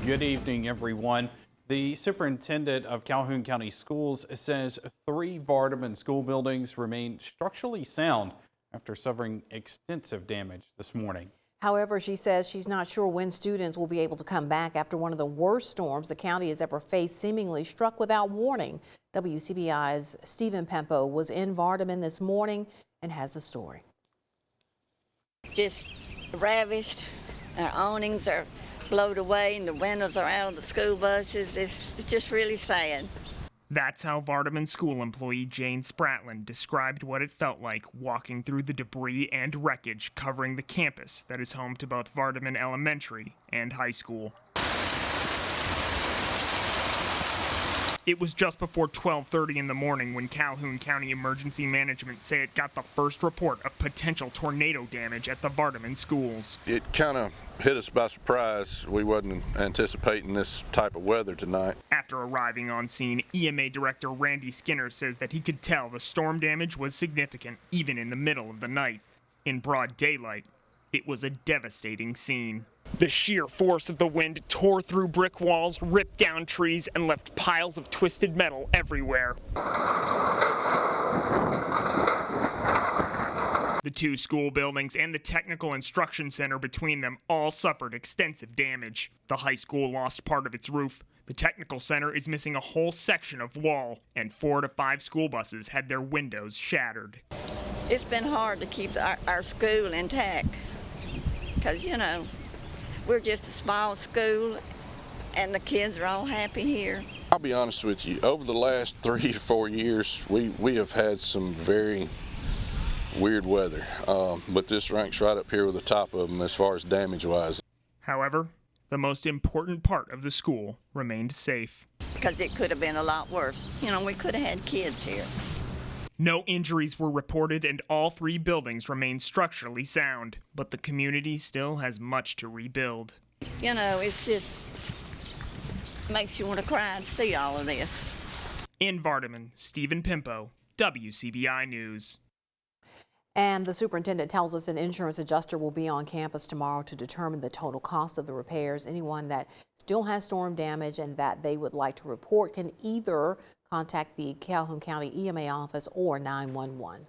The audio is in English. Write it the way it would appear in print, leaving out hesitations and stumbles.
Good evening, everyone. The superintendent of Calhoun County Schools says 3 Vardaman school buildings remain structurally sound after suffering extensive damage this morning. However, she says she's not sure when students will be able to come back after one of the worst storms the county has ever faced seemingly struck without warning. WCBI's Stephen Pempo was in Vardaman this morning and has the story. Just ravished. Our awnings are blown away and the windows are out of the school buses. It's just really sad. That's how Vardaman school employee Jane Spratlin described what it felt like walking through the debris and wreckage covering the campus that is home to both Vardaman Elementary and High School. It was just before 12:30 in the morning when Calhoun County Emergency Management say it got the first report of potential tornado damage at the Vardaman schools. It kind of hit us by surprise. We wasn't anticipating this type of weather tonight. After arriving on scene, EMA Director Randy Skinner says that he could tell the storm damage was significant even in the middle of the night. In broad daylight, it was a devastating scene. The sheer force of the wind tore through brick walls, ripped down trees, and left piles of twisted metal everywhere. The 2 school buildings and the technical instruction center between them all suffered extensive damage. The high school lost part of its roof. The technical center is missing a whole section of wall, and 4 to 5 school buses had their windows shattered. It's been hard to keep our school intact because, you know, we're just a small school and the kids are all happy here. I'll be honest with you, over the last 3 to 4 years, we have had some very weird weather, but this ranks right up here with the top of them as far as damage-wise. However, the most important part of the school remained safe. Because it could have been a lot worse. You know, we could have had kids here. No injuries were reported and all 3 buildings remain structurally sound, but the community still has much to rebuild. You know, it's just makes you want to cry to see all of this. In Vardaman, Stephen Pimpo, WCBI News. And the superintendent tells us an insurance adjuster will be on campus tomorrow to determine the total cost of the repairs. Anyone that still has storm damage and that they would like to report can either contact the Calhoun County EMA office or 911.